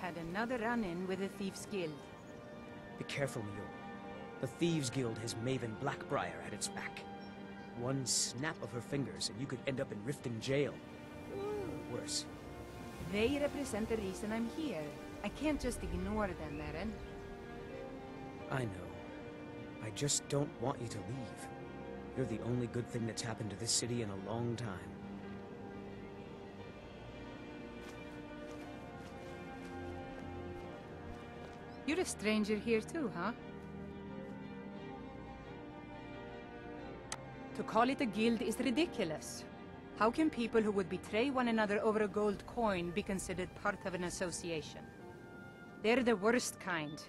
had another run-in with the Thieves' Guild. Be careful, Mio. The Thieves Guild has Maven Blackbriar at its back. One snap of her fingers and you could end up in Riften jail. Or worse. They represent the reason I'm here. I can't just ignore them, Eren. I know. I just don't want you to leave. You're the only good thing that's happened to this city in a long time. You're a stranger here too, huh? To call it a guild is ridiculous. How can people who would betray one another over a gold coin be considered part of an association? They're the worst kind.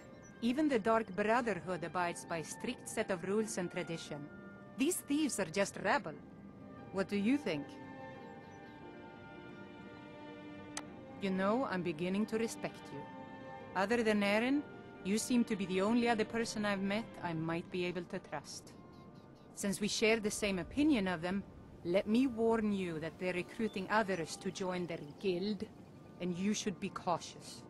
Even the Dark Brotherhood abides by a strict set of rules and tradition. These thieves are just rabble. What do you think? You know, I'm beginning to respect you. Other than Eren, you seem to be the only other person I've met I might be able to trust. Since we share the same opinion of them, let me warn you that they're recruiting others to join their guild, and you should be cautious.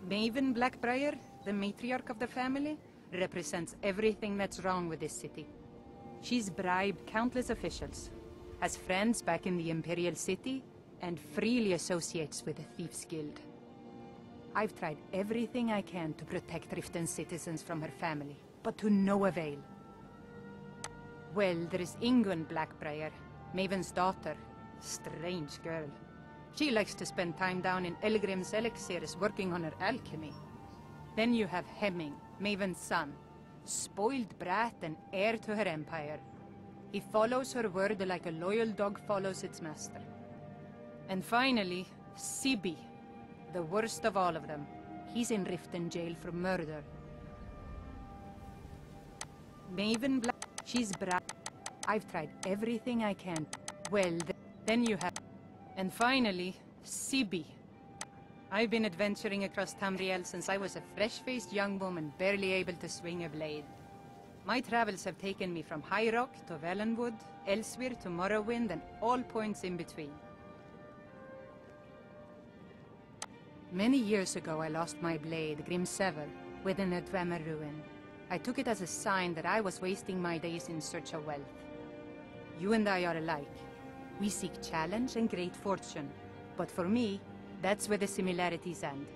Maven Blackbriar, the matriarch of the family, represents everything that's wrong with this city. She's bribed countless officials, has friends back in the Imperial City, and freely associates with the Thieves' Guild. I've tried everything I can to protect Riften's citizens from her family, but to no avail. Well, there is Ingun Blackbriar, Maven's daughter. Strange girl. She likes to spend time down in Elgrim's elixirs working on her alchemy. Then you have Hemming, Maven's son. Spoiled brat and heir to her empire. He follows her word like a loyal dog follows its master. And finally, Sibi, the worst of all of them. He's in Riften jail for murder. Maven Black... She's I've tried everything I can. Well, then you have... And finally, Sibi. I've been adventuring across Tamriel since I was a fresh-faced young woman barely able to swing a blade. My travels have taken me from High Rock to Valenwood, Elsewhere to Morrowind, and all points in between. Many years ago I lost my blade, Grimsever, within a Dwemer ruin. I took it as a sign that I was wasting my days in search of wealth. You and I are alike. We seek challenge and great fortune. But for me, that's where the similarities end.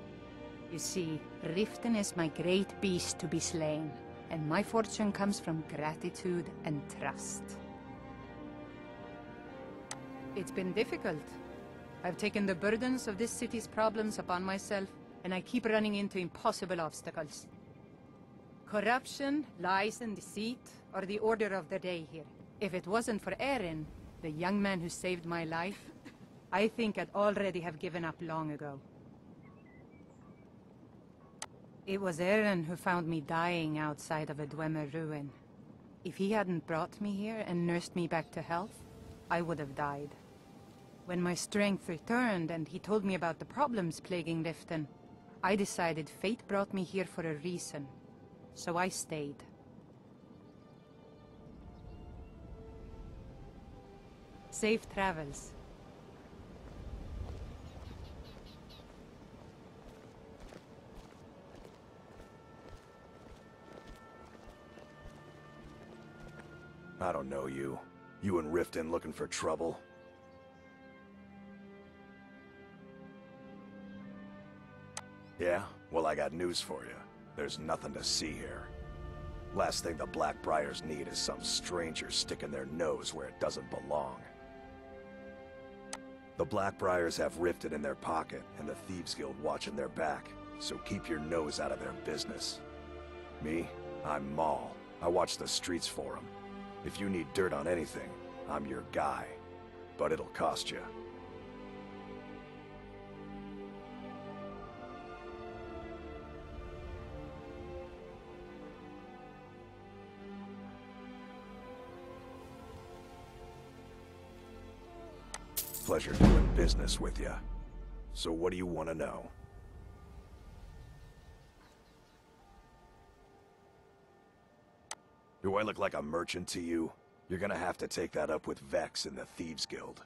You see, Riften is my great beast to be slain, and my fortune comes from gratitude and trust. It's been difficult. I've taken the burdens of this city's problems upon myself, and I keep running into impossible obstacles. Corruption, lies and deceit are the order of the day here. If it wasn't for Eren, the young man who saved my life, I think I'd already have given up long ago. It was Eren who found me dying outside of a Dwemer ruin. If he hadn't brought me here and nursed me back to health, I would have died. When my strength returned and he told me about the problems plaguing Riften, I decided fate brought me here for a reason. So I stayed. Safe travels. I don't know you. You and Riften looking for trouble? Yeah? Well, I got news for you. There's nothing to see here. Last thing the Blackbriars need is some stranger sticking their nose where it doesn't belong. The Blackbriars have Riften in their pocket, and the Thieves Guild watching their back, so keep your nose out of their business. Me? I'm Maul. I watch the streets for them. If you need dirt on anything, I'm your guy. But it'll cost you. Pleasure doing business with you. So what do you want to know? Do I look like a merchant to you? You're gonna have to take that up with Vex in the Thieves Guild.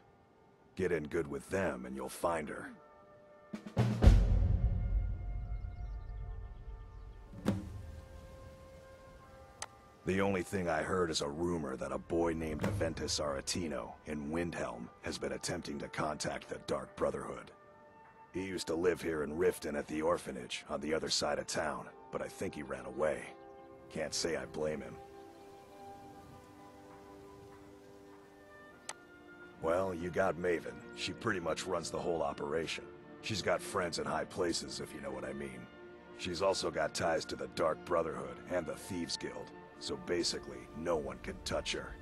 Get in good with them and you'll find her. The only thing I heard is a rumor that a boy named Aventus Aretino in Windhelm has been attempting to contact the Dark Brotherhood. He used to live here in Riften at the orphanage on the other side of town, but I think he ran away. Can't say I blame him. Well, you got Maven. She pretty much runs the whole operation. She's got friends in high places, if you know what I mean. She's also got ties to the Dark Brotherhood and the Thieves Guild. So basically, no one can touch her.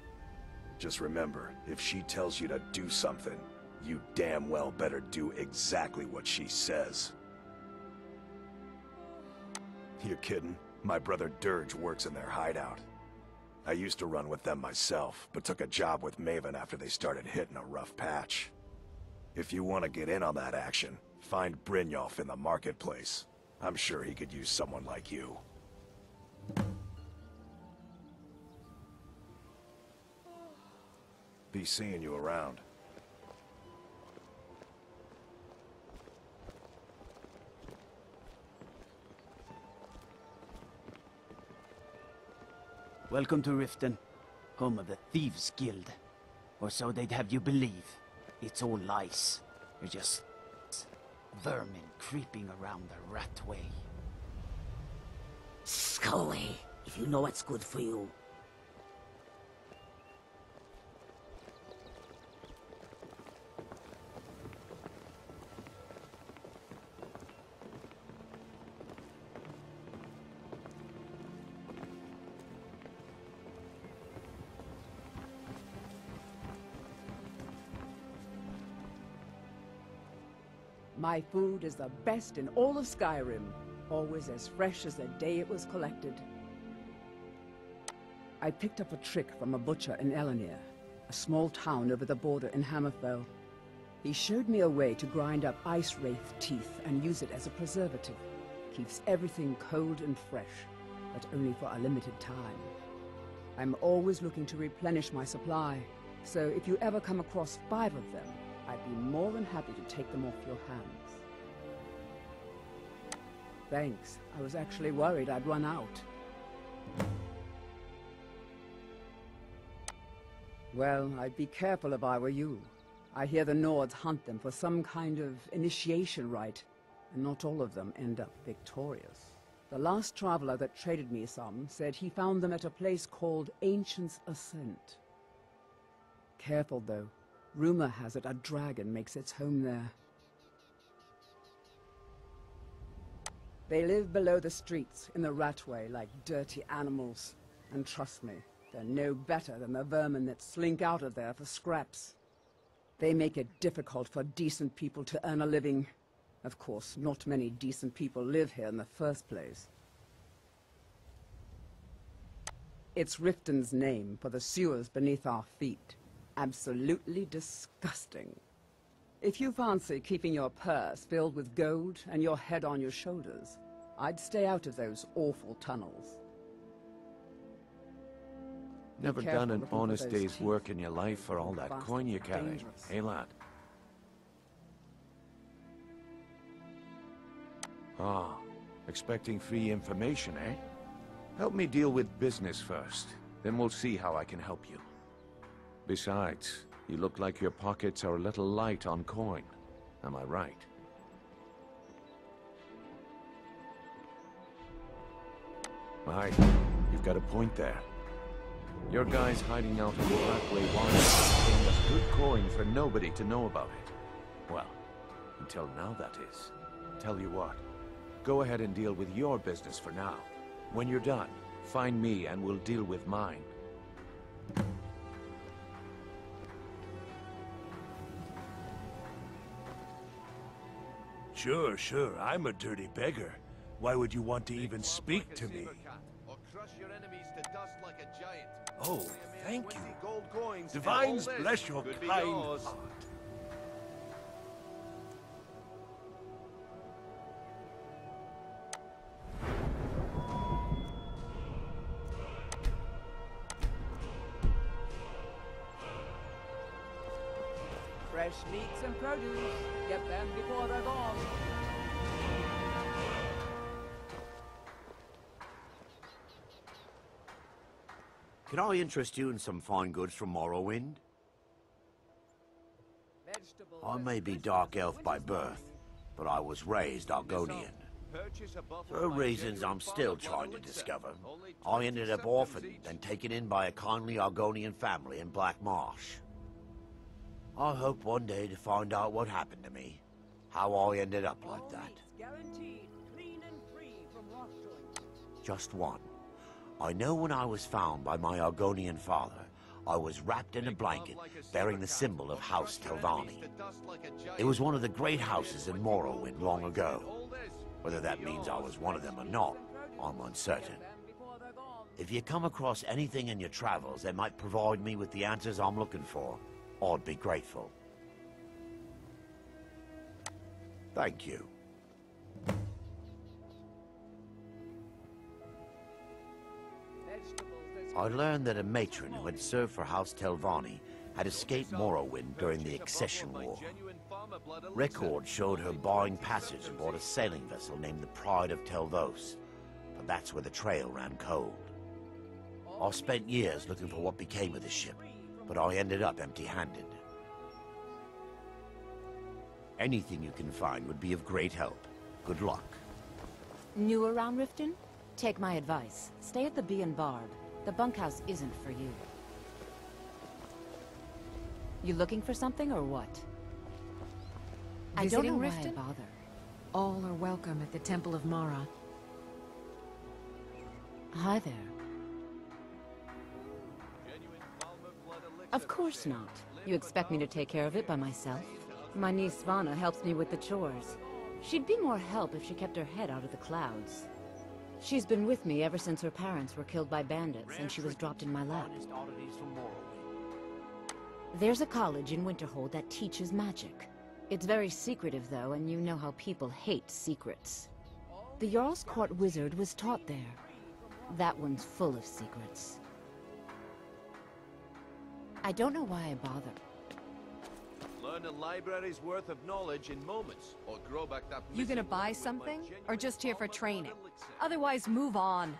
Just remember, if she tells you to do something, you damn well better do exactly what she says. You kidding? My brother Dirge works in their hideout. I used to run with them myself, but took a job with Maven after they started hitting a rough patch. If you want to get in on that action, find Brynjolf in the marketplace. I'm sure he could use someone like you. Be seeing you around. Welcome to Riften, home of the Thieves Guild. Or so they'd have you believe. It's all lies. You're just vermin creeping around the rat way. Scully, if you know what's good for you. My food is the best in all of Skyrim, always as fresh as the day it was collected. I picked up a trick from a butcher in Elenir, a small town over the border in Hammerfell. He showed me a way to grind up ice wraith teeth and use it as a preservative. Keeps everything cold and fresh, but only for a limited time. I'm always looking to replenish my supply, so if you ever come across 5 of them, I'd be more than happy to take them off your hands. Thanks. I was actually worried I'd run out. Well, I'd be careful if I were you. I hear the Nords hunt them for some kind of initiation rite, and not all of them end up victorious. The last traveler that traded me some said he found them at a place called Ancient's Ascent. Careful, though. Rumor has it a dragon makes its home there. They live below the streets, in the ratway, like dirty animals. And trust me, they're no better than the vermin that slink out of there for scraps. They make it difficult for decent people to earn a living. Of course, not many decent people live here in the first place. It's Riften's name for the sewers beneath our feet. Absolutely disgusting. If you fancy keeping your purse filled with gold and your head on your shoulders, I'd stay out of those awful tunnels. Never done an honest day's work in your life for all that coin you carry, eh, lad? Ah, expecting free information, eh? Help me deal with business first, then we'll see how I can help you. Besides, you look like your pockets are a little light on coin. Am I right? Aye, you've got a point there. Your guy's hiding out in the Blackway Wondershare paying us good coin for nobody to know about it. Well, until now that is. Tell you what, go ahead and deal with your business for now. When you're done, find me and we'll deal with mine. Sure, I'm a dirty beggar. Why would you want to even speak to me? Oh, thank you. Divines bless your kind heart. Fresh meats and produce. Get them before they're gone. Can I interest you in some fine goods from Morrowind? I may be Dark Elf by birth, but I was raised Argonian. For reasons I'm still trying to discover, I ended up orphaned and taken in by a kindly Argonian family in Black Marsh. I hope one day to find out what happened to me, how I ended up like that. Just one. I know when I was found by my Argonian father, I was wrapped in a blanket bearing the symbol of House Telvanni. It was one of the great houses in Morrowind long ago. Whether that means I was one of them or not, I'm uncertain. If you come across anything in your travels that might provide me with the answers I'm looking for, I'd be grateful. Thank you. I learned that a matron who had served for House Telvanni had escaped Morrowind during the Accession War. Records showed her buying passage aboard a sailing vessel named the Pride of Telvos, but that's where the trail ran cold. I spent years looking for what became of the ship, but I ended up empty-handed. Anything you can find would be of great help. Good luck. New around Riften? Take my advice. Stay at the Bee and Barb. The bunkhouse isn't for you. You looking for something or what? I don't know why I bother. All are welcome at the Temple of Mara. Hi there. Of course not. You expect me to take care of it by myself? My niece Svana helps me with the chores. She'd be more help if she kept her head out of the clouds. She's been with me ever since her parents were killed by bandits and she was dropped in my lap. There's a college in Winterhold that teaches magic. It's very secretive though, and you know how people hate secrets. The Jarl's Court wizard was taught there. That one's full of secrets. I don't know why I bother. Learn a library's worth of knowledge in moments, or grow back that. You gonna buy something, or just here for training? Otherwise, move on.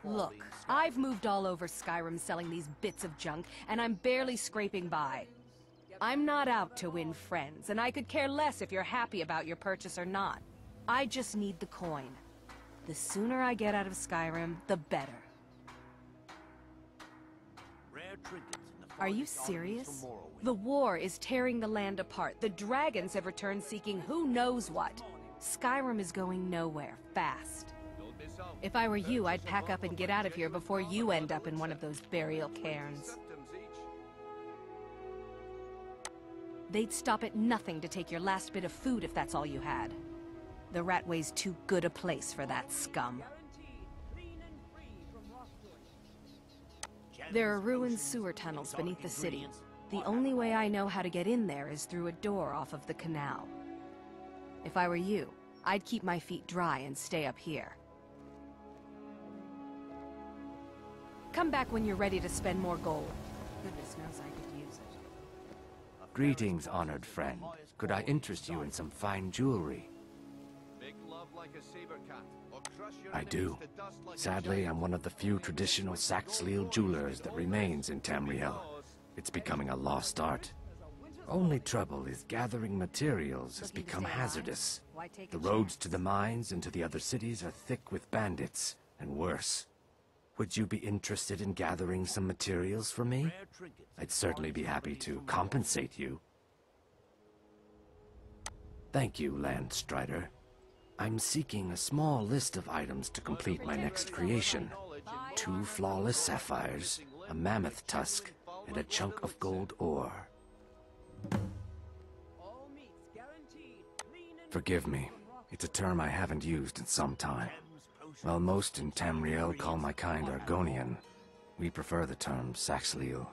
Look, I've moved all over Skyrim selling these bits of junk, and I'm barely scraping by. I'm not out to win friends, and I could care less if you're happy about your purchase or not. I just need the coin. The sooner I get out of Skyrim, the better. Are you serious? The war is tearing the land apart. The dragons have returned seeking who knows what. Skyrim is going nowhere, fast. If I were you, I'd pack up and get out of here before you end up in one of those burial cairns. They'd stop at nothing to take your last bit of food if that's all you had. The Ratway's too good a place for that scum. There are ruined sewer tunnels beneath the city. The only way I know how to get in there is through a door off of the canal. If I were you, I'd keep my feet dry and stay up here. Come back when you're ready to spend more gold. Goodness knows I could use it. Greetings, honored friend. Could I interest you in some fine jewelry? I do. Sadly, I'm one of the few traditional Saxhleel jewelers that remains in Tamriel. It's becoming a lost art. Only trouble is gathering materials has become hazardous. The roads to the mines and to the other cities are thick with bandits, and worse. Would you be interested in gathering some materials for me? I'd certainly be happy to compensate you. Thank you, Landstrider. I'm seeking a small list of items to complete my next creation. 2 flawless sapphires, a mammoth tusk, and a chunk of gold ore. Forgive me. It's a term I haven't used in some time. While most in Tamriel call my kind Argonian, we prefer the term Saxhleel.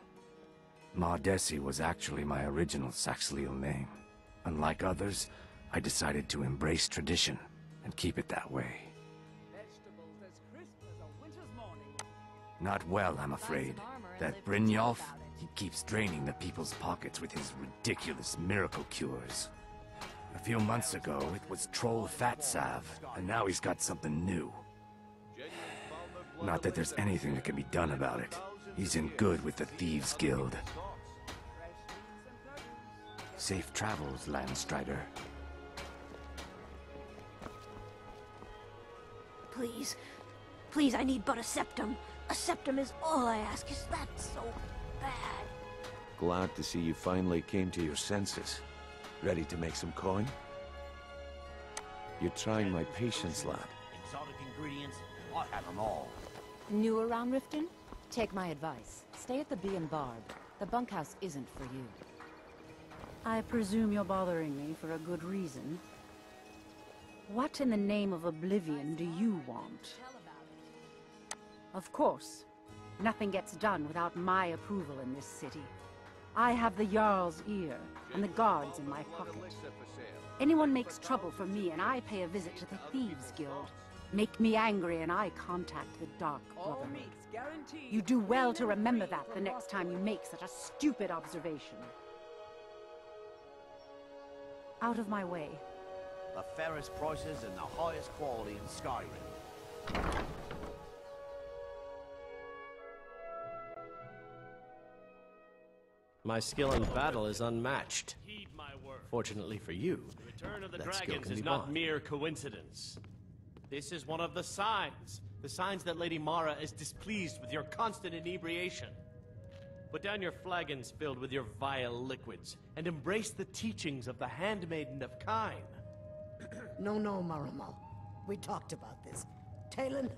Maudesi was actually my original Saxhleel name. Unlike others, I decided to embrace tradition and keep it that way. Not well, I'm afraid. That Brynjolf, He keeps draining the people's pockets with his ridiculous miracle cures. A few months ago, it was troll fat salve, and now he's got something new. Not that there's anything that can be done about it. He's in good with the Thieves Guild. Safe travels, Landstrider. Please. Please, I need but a septum. A septum is all I ask. Is that so bad? Glad to see you finally came to your senses. Ready to make some coin? You're trying my patience, lad. Exotic ingredients, I have them all. New around Riften? Take my advice. Stay at the Bee and Barb. The bunkhouse isn't for you. I presume you're bothering me for a good reason. What in the name of oblivion do you want? Of course, nothing gets done without my approval in this city. I have the Jarl's ear and the guards in my pocket. Anyone makes trouble for me and I pay a visit to the Thieves Guild. Make me angry and I contact the Dark Brotherhood. You do well to remember that the next time you make such a stupid observation. Out of my way. The fairest prices and the highest quality in Skyrim. My skill in battle is unmatched. Fortunately for you, The return of the that skill dragons can is be not bought. mere coincidence. This is one of the signs. The signs that Lady Mara is displeased with your constant inebriation. Put down your flagons filled with your vile liquids, and embrace the teachings of the Handmaiden of Kine. No, Marama. We talked about this. Talon?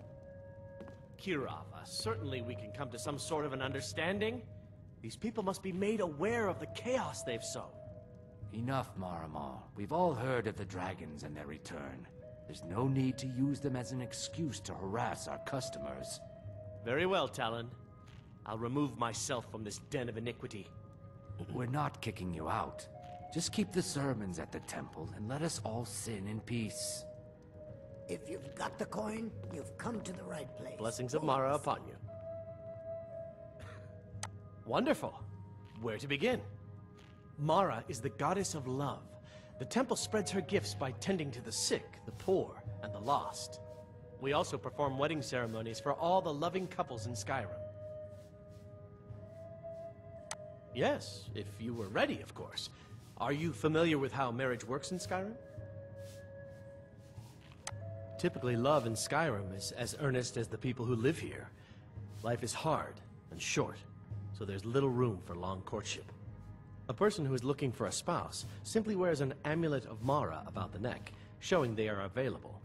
Kirava, certainly we can come to some sort of an understanding. These people must be made aware of the chaos they've sown. Enough, Maramal. We've all heard of the dragons and their return. There's no need to use them as an excuse to harass our customers. Very well, Talon. I'll remove myself from this den of iniquity. We're not kicking you out. Just keep the sermons at the temple and let us all sin in peace. If you've got the coin, you've come to the right place. Blessings of Mara upon you. Wonderful. Where to begin? Mara is the goddess of love. The temple spreads her gifts by tending to the sick, the poor, and the lost. We also perform wedding ceremonies for all the loving couples in Skyrim. Yes, if you were ready, of course. Are you familiar with how marriage works in Skyrim? Typically, love in Skyrim is as earnest as the people who live here. Life is hard and short, so there's little room for long courtship. A person who is looking for a spouse simply wears an amulet of Mara about the neck, showing they are available.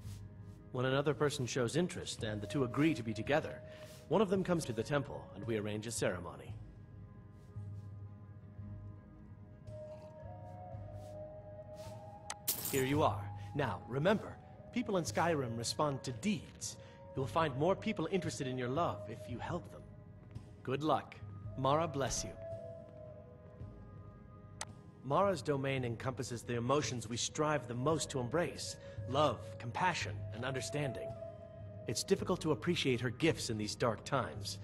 When another person shows interest and the two agree to be together, one of them comes to the temple and we arrange a ceremony. Here you are. Now, remember, people in Skyrim respond to deeds. You'll find more people interested in your love if you help them. Good luck. Mara bless you. Mara's domain encompasses the emotions we strive the most to embrace: love, compassion, and understanding. It's difficult to appreciate her gifts in these dark times,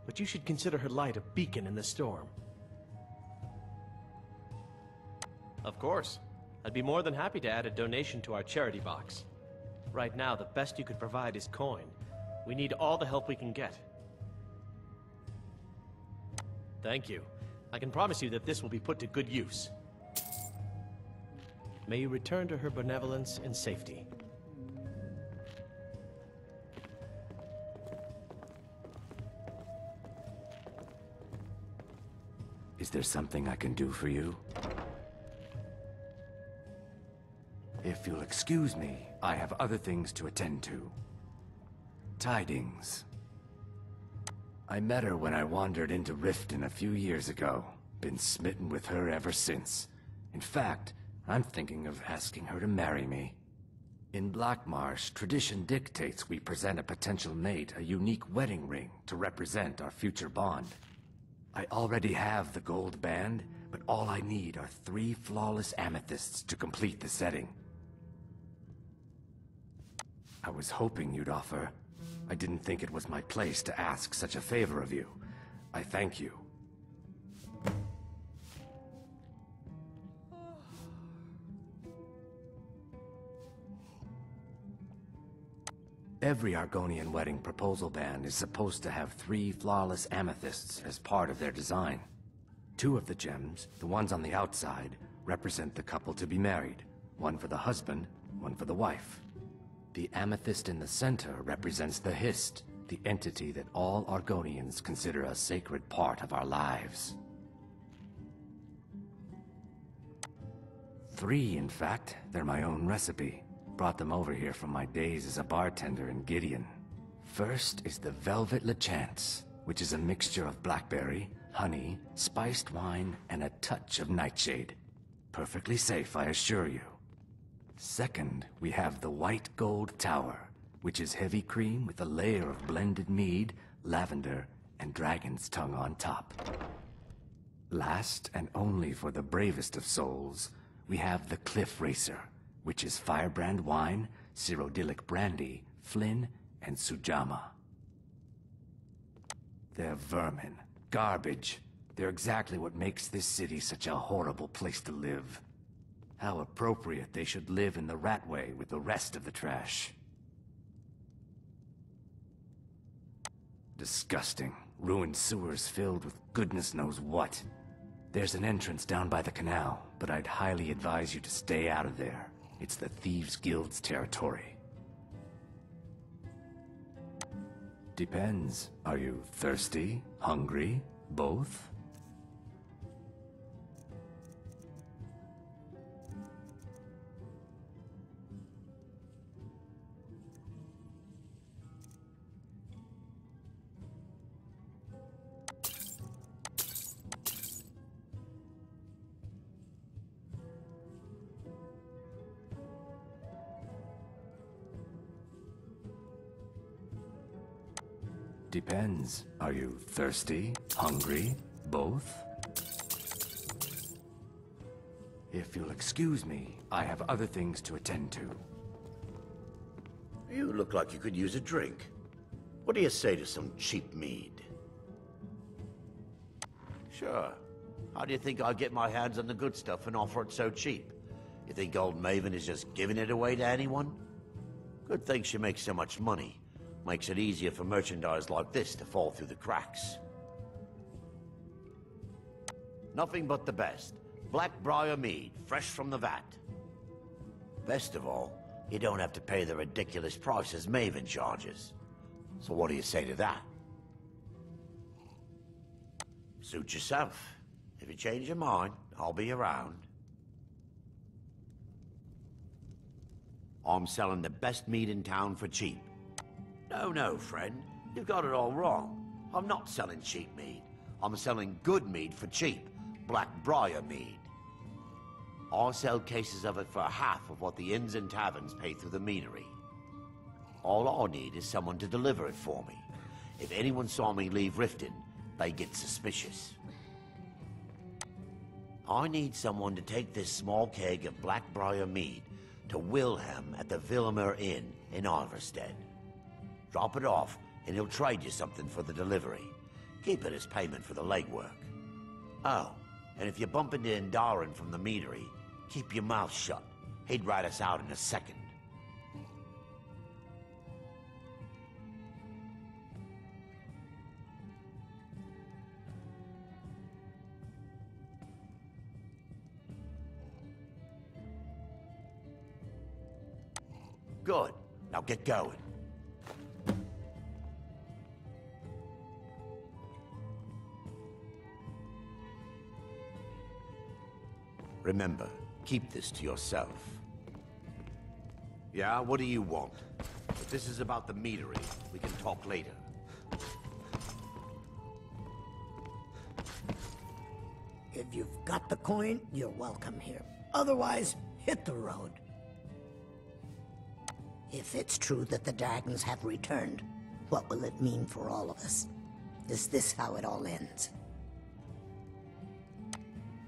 but you should consider her light a beacon in the storm. Of course. I'd be more than happy to add a donation to our charity box. Right now, the best you could provide is coin. We need all the help we can get. Thank you. I can promise you that this will be put to good use. May you return to her benevolence in safety. Is there something I can do for you? If you'll excuse me, I have other things to attend to. Tidings. I met her when I wandered into Riften a few years ago. Been smitten with her ever since. In fact, I'm thinking of asking her to marry me. In Blackmarsh, tradition dictates we present a potential mate a unique wedding ring to represent our future bond. I already have the gold band, but all I need are 3 flawless amethysts to complete the setting. I was hoping you'd offer. I didn't think it was my place to ask such a favor of you. I thank you. Every Argonian wedding proposal band is supposed to have 3 flawless amethysts as part of their design. 2 of the gems, the ones on the outside, represent the couple to be married. One for the husband, one for the wife. The amethyst in the center represents the Hist, the entity that all Argonians consider a sacred part of our lives. 3, in fact. They're my own recipe. Brought them over here from my days as a bartender in Gideon. First is the Velvet Lechance, which is a mixture of blackberry, honey, spiced wine, and a touch of nightshade. Perfectly safe, I assure you. Second, we have the White Gold Tower, which is heavy cream with a layer of blended mead, lavender, and dragon's tongue on top. Last, and only for the bravest of souls, we have the Cliff Racer, which is firebrand wine, Cyrodiilic brandy, Flynn, and Sujamma. They're vermin. Garbage. They're exactly what makes this city such a horrible place to live. How appropriate they should live in the Ratway with the rest of the trash. Disgusting. Ruined sewers filled with goodness knows what. There's an entrance down by the canal, but I'd highly advise you to stay out of there. It's the Thieves' Guild's territory. Depends. Are you thirsty? Hungry? Both? Depends. Are you thirsty? Hungry? Both? If you'll excuse me, I have other things to attend to. You look like you could use a drink. What do you say to some cheap mead? Sure. How do you think I get my hands on the good stuff and offer it so cheap? You think old Maven is just giving it away to anyone? Good thing she makes so much money. Makes it easier for merchandise like this to fall through the cracks. Nothing but the best. Blackbriar mead, fresh from the vat. Best of all, you don't have to pay the ridiculous prices Maven charges. So what do you say to that? Suit yourself. If you change your mind, I'll be around. I'm selling the best mead in town for cheap. No, friend. You've got it all wrong. I'm not selling cheap mead. I'm selling good mead for cheap. Blackbriar mead. I'll sell cases of it for half of what the inns and taverns pay through the meadery. All I need is someone to deliver it for me. If anyone saw me leave Riften, they get suspicious. I need someone to take this small keg of Blackbriar mead to Wilhelm at the Vilmer Inn in Iverstead. Drop it off, and he'll trade you something for the delivery. Keep it as payment for the legwork. Oh, and if you bump into Indarin from the meadery, keep your mouth shut. He'd rat us out in a second. Good. Now get going. Remember, keep this to yourself. Yeah, what do you want? If this is about the meadery, we can talk later. If you've got the coin, you're welcome here. Otherwise, hit the road. If it's true that the dragons have returned, what will it mean for all of us? Is this how it all ends?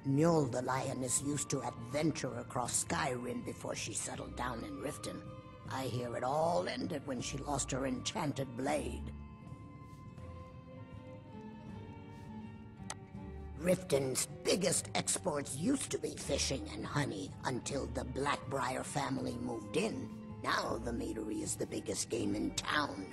Njol the lioness used to adventure across Skyrim before she settled down in Riften. I hear it all ended when she lost her enchanted blade. Riften's biggest exports used to be fishing and honey until the Blackbriar family moved in. Now the meadery is the biggest game in town.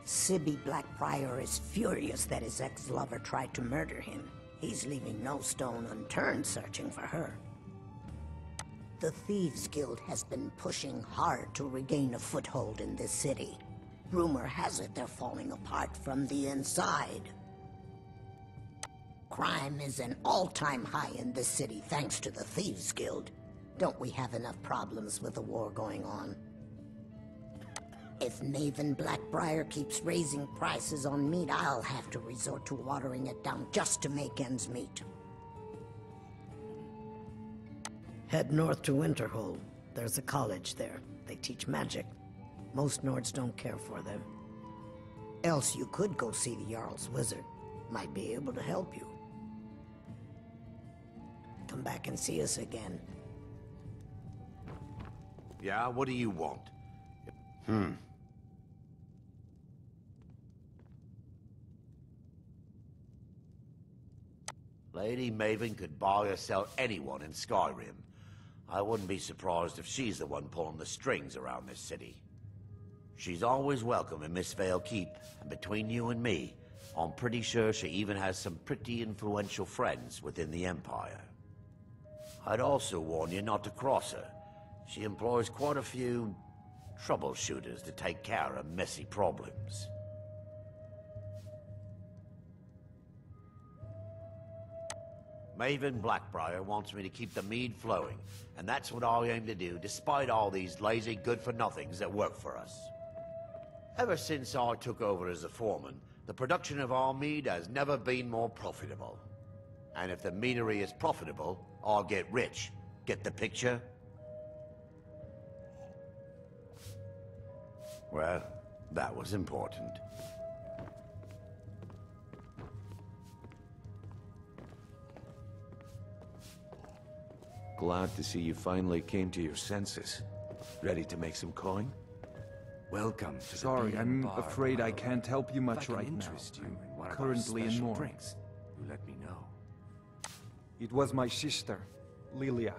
Sibby Blackbriar is furious that his ex-lover tried to murder him. He's leaving no stone unturned searching for her. The Thieves Guild has been pushing hard to regain a foothold in this city. Rumor has it they're falling apart from the inside. Crime is an all-time high in this city thanks to the Thieves Guild. Don't we have enough problems with the war going on? If Maven Blackbriar keeps raising prices on meat, I'll have to resort to watering it down just to make ends meet. Head north to Winterhold. There's a college there. They teach magic. Most Nords don't care for them. Else you could go see the Jarl's wizard. Might be able to help you. Come back and see us again. Yeah, what do you want? Lady Maven could buy or sell anyone in Skyrim. I wouldn't be surprised if she's the one pulling the strings around this city. She's always welcome in Mistveil Keep, and between you and me, I'm pretty sure she even has some pretty influential friends within the Empire. I'd also warn you not to cross her. She employs quite a few troubleshooters to take care of messy problems. Maven Blackbriar wants me to keep the mead flowing, and that's what I aim to do despite all these lazy good-for-nothings that work for us. Ever since I took over as a foreman, the production of our mead has never been more profitable. And if the meadery is profitable, I'll get rich. Get the picture? Well, that was important. Glad to see you finally came to your senses. Ready to make some coin? Welcome to Sorry, I'm afraid I can't help you much right now. I'm currently in mourning. You let me know. It was my sister, Lilia.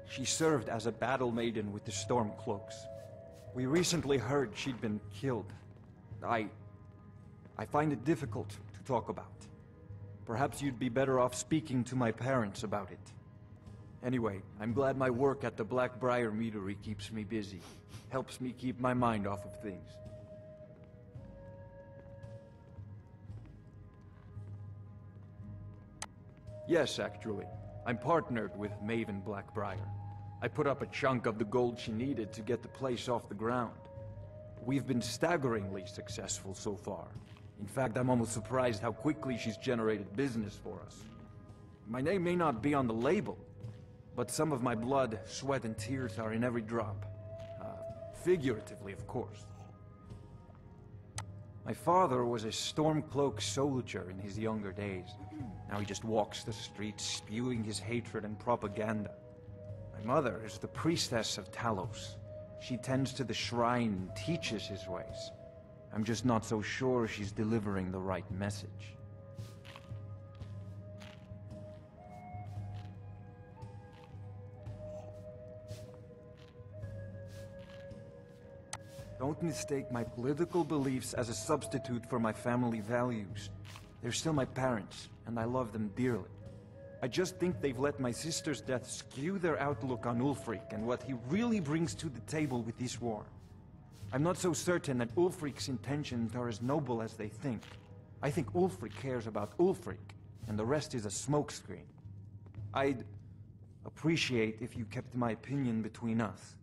She served as a battle maiden with the Stormcloaks. We recently heard she'd been killed. I find it difficult to talk about. Perhaps you'd be better off speaking to my parents about it. Anyway, I'm glad my work at the Blackbriar Meadery keeps me busy. Helps me keep my mind off of things. Yes, actually. I'm partnered with Maven Blackbriar. I put up a chunk of the gold she needed to get the place off the ground. We've been staggeringly successful so far. In fact, I'm almost surprised how quickly she's generated business for us. My name may not be on the label, but some of my blood, sweat, and tears are in every drop. Figuratively, of course. My father was a Stormcloak soldier in his younger days. Now he just walks the streets spewing his hatred and propaganda. My mother is the priestess of Talos. She tends to the shrine and teaches his ways. I'm just not so sure she's delivering the right message. Don't mistake my political beliefs as a substitute for my family values. They're still my parents, and I love them dearly. I just think they've let my sister's death skew their outlook on Ulfric and what he really brings to the table with this war. I'm not so certain that Ulfric's intentions are as noble as they think. I think Ulfric cares about Ulfric, and the rest is a smokescreen. I'd appreciate if you kept my opinion between us.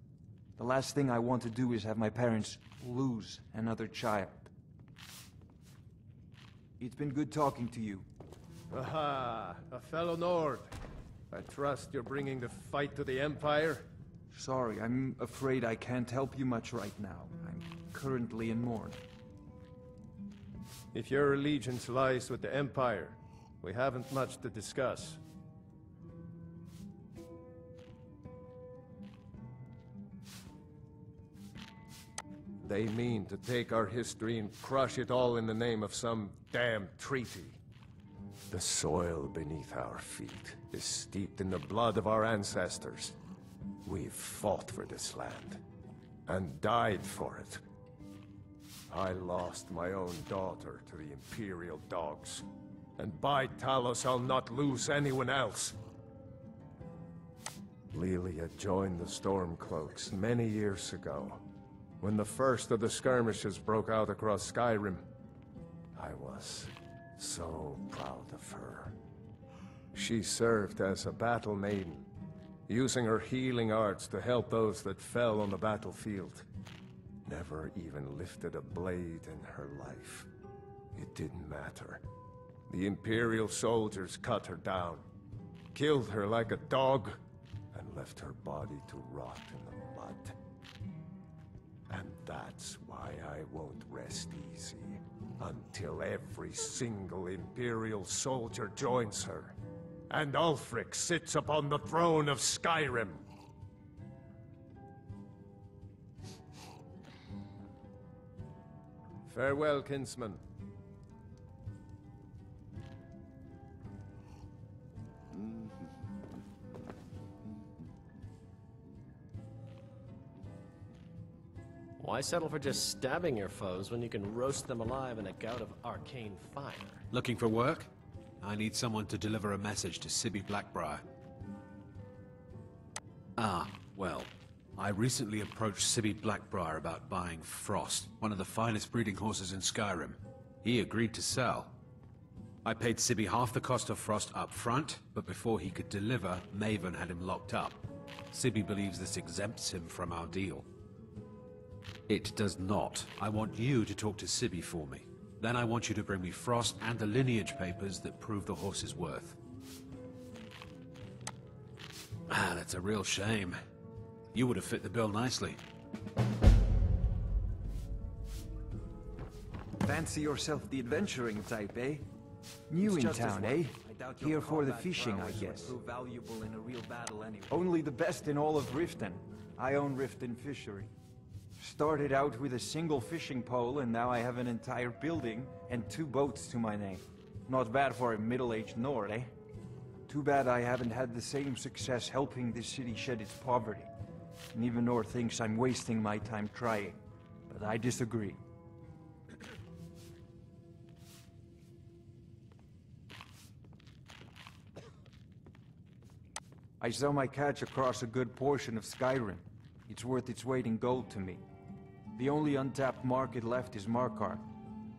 The last thing I want to do is have my parents lose another child. It's been good talking to you. Aha! A fellow Nord. I trust you're bringing the fight to the Empire? Sorry, I'm afraid I can't help you much right now. I'm currently in mourning. If your allegiance lies with the Empire, we haven't much to discuss. They mean to take our history and crush it all in the name of some damn treaty. The soil beneath our feet is steeped in the blood of our ancestors. We've fought for this land, and died for it. I lost my own daughter to the Imperial dogs, and by Talos I'll not lose anyone else. Lilia joined the Stormcloaks many years ago, when the first of the skirmishes broke out across Skyrim. I was so proud of her. She served as a battle maiden, using her healing arts to help those that fell on the battlefield. Never even lifted a blade in her life. It didn't matter. The Imperial soldiers cut her down, killed her like a dog, and left her body to rot in the mud. And that's why I won't rest easy until every single Imperial soldier joins her, and Ulfric sits upon the throne of Skyrim. Farewell, kinsman. Why settle for just stabbing your foes when you can roast them alive in a gout of arcane fire? Looking for work? I need someone to deliver a message to Sibby Blackbriar. Ah, well, I recently approached Sibby Blackbriar about buying Frost, one of the finest breeding horses in Skyrim. He agreed to sell. I paid Sibby half the cost of Frost up front, but before he could deliver, Maven had him locked up. Sibby believes this exempts him from our deal. It does not. I want you to talk to Sibby for me. Then I want you to bring me Frost and the lineage papers that prove the horse's worth. Ah, that's a real shame. You would have fit the bill nicely. Fancy yourself the adventuring type, eh? New in town, eh? Here for the fishing, I guess. Only the best in all of Riften. I own Riften Fishery. Started out with a single fishing pole, and now I have an entire building and 2 boats to my name. Not bad for a middle-aged Nord, eh? Too bad I haven't had the same success helping this city shed its poverty. And even Nord thinks I'm wasting my time trying. But I disagree. I sell my catch across a good portion of Skyrim. It's worth its weight in gold to me. The only untapped market left is Markarth.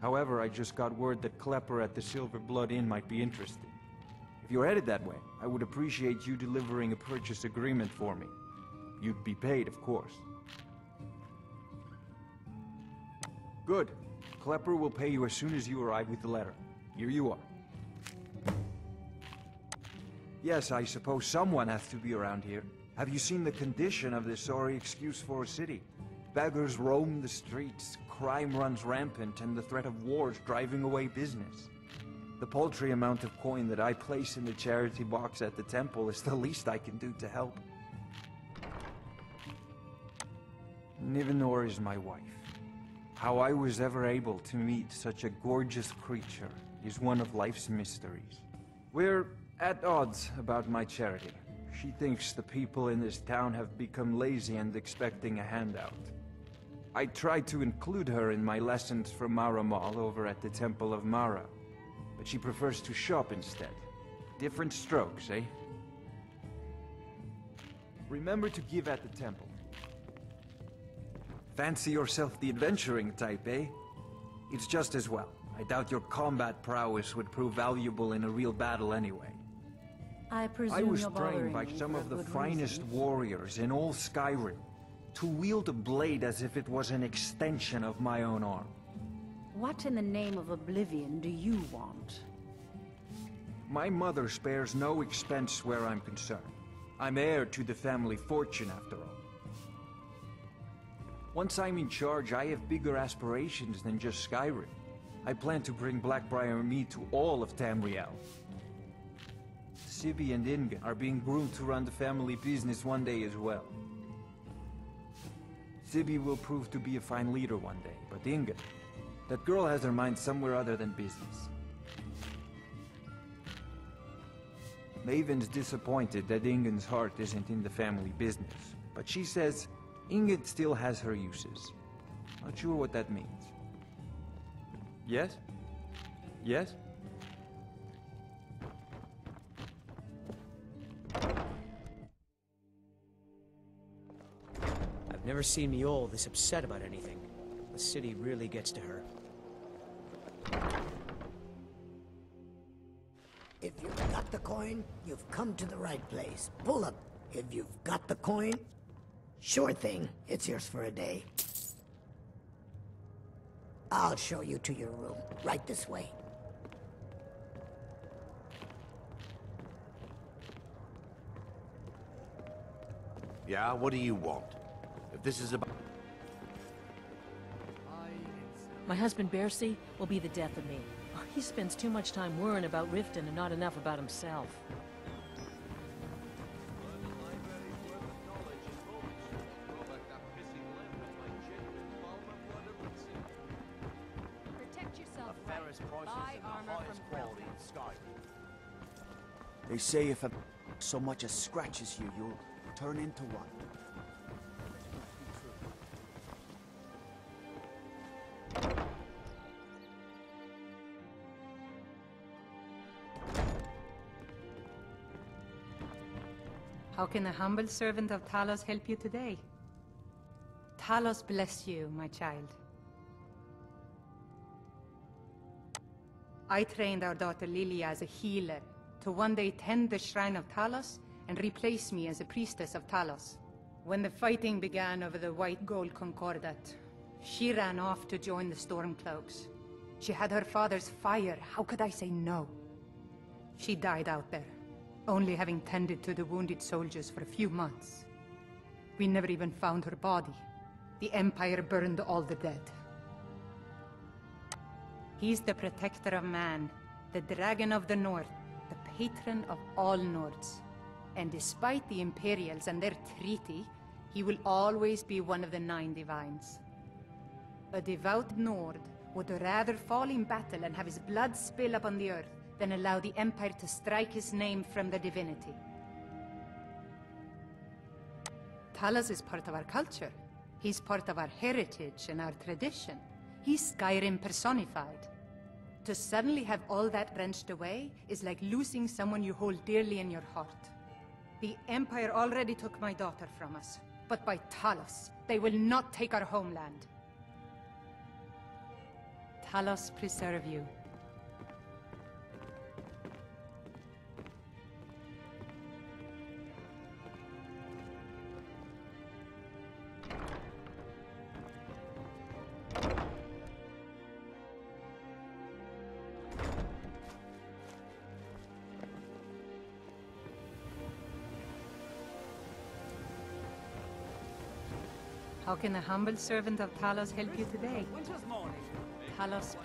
However, I just got word that Klepper at the Silver Blood Inn might be interested. If you're headed that way, I would appreciate you delivering a purchase agreement for me. You'd be paid, of course. Good. Klepper will pay you as soon as you arrive with the letter. Here you are. Yes, I suppose someone has to be around here. Have you seen the condition of this sorry excuse for a city? Beggars roam the streets, crime runs rampant, and the threat of wars driving away business. The paltry amount of coin that I place in the charity box at the temple is the least I can do to help. Nivenor is my wife. How I was ever able to meet such a gorgeous creature is one of life's mysteries. We're at odds about my charity. She thinks the people in this town have become lazy and expecting a handout. I tried to include her in my lessons from Maramal over at the Temple of Mara, but she prefers to shop instead. Different strokes, eh? Remember to give at the temple. Fancy yourself the adventuring type, eh? It's just as well. I doubt your combat prowess would prove valuable in a real battle anyway. I presume I was you're trained by bothering me some for a of the good finest reason. warriors in all Skyrim to wield a blade as if it was an extension of my own arm. What in the name of Oblivion do you want? My mother spares no expense where I'm concerned. I'm heir to the family fortune, after all. Once I'm in charge, I have bigger aspirations than just Skyrim. I plan to bring Blackbriar mead to all of Tamriel. Sibby and Inga are being groomed to run the family business one day as well. Sibby will prove to be a fine leader one day, but Inga, that girl has her mind somewhere other than business. Maven's disappointed that Ingun's heart isn't in the family business, but she says Ingun still has her uses. Not sure what that means. Yes? Yes? I've never seen Miol this upset about anything. The city really gets to her. If you've got the coin, you've come to the right place. Pull up. If you've got the coin, sure thing, it's yours for a day. I'll show you to your room. Right this way. Yeah, what do you want? If this is about... My husband, Bercy, will be the death of me. He spends too much time worrying about Riften and not enough about himself. Protect yourself right. Buy armor from Riften. They say if a so much as scratches you, you'll turn into one. How can a humble servant of Talos help you today? Talos bless you, my child. I trained our daughter Lilia as a healer to one day tend the shrine of Talos and replace me as a priestess of Talos. When the fighting began over the white gold concordat, she ran off to join the Stormcloaks. She had her father's fire. How could I say no? She died out there, only having tended to the wounded soldiers for a few months. We never even found her body. The Empire burned all the dead. He's the protector of man, the Dragon of the North, the patron of all Nords. And despite the Imperials and their treaty, he will always be one of the 9 divines. A devout Nord would rather fall in battle and have his blood spill upon the earth than allow the Empire to strike his name from the divinity. Talos is part of our culture. He's part of our heritage and our tradition. He's Skyrim personified. To suddenly have all that wrenched away is like losing someone you hold dearly in your heart. The Empire already took my daughter from us, but by Talos, they will not take our homeland. Talos preserve you. How can a humble servant of Talos help you today? Talos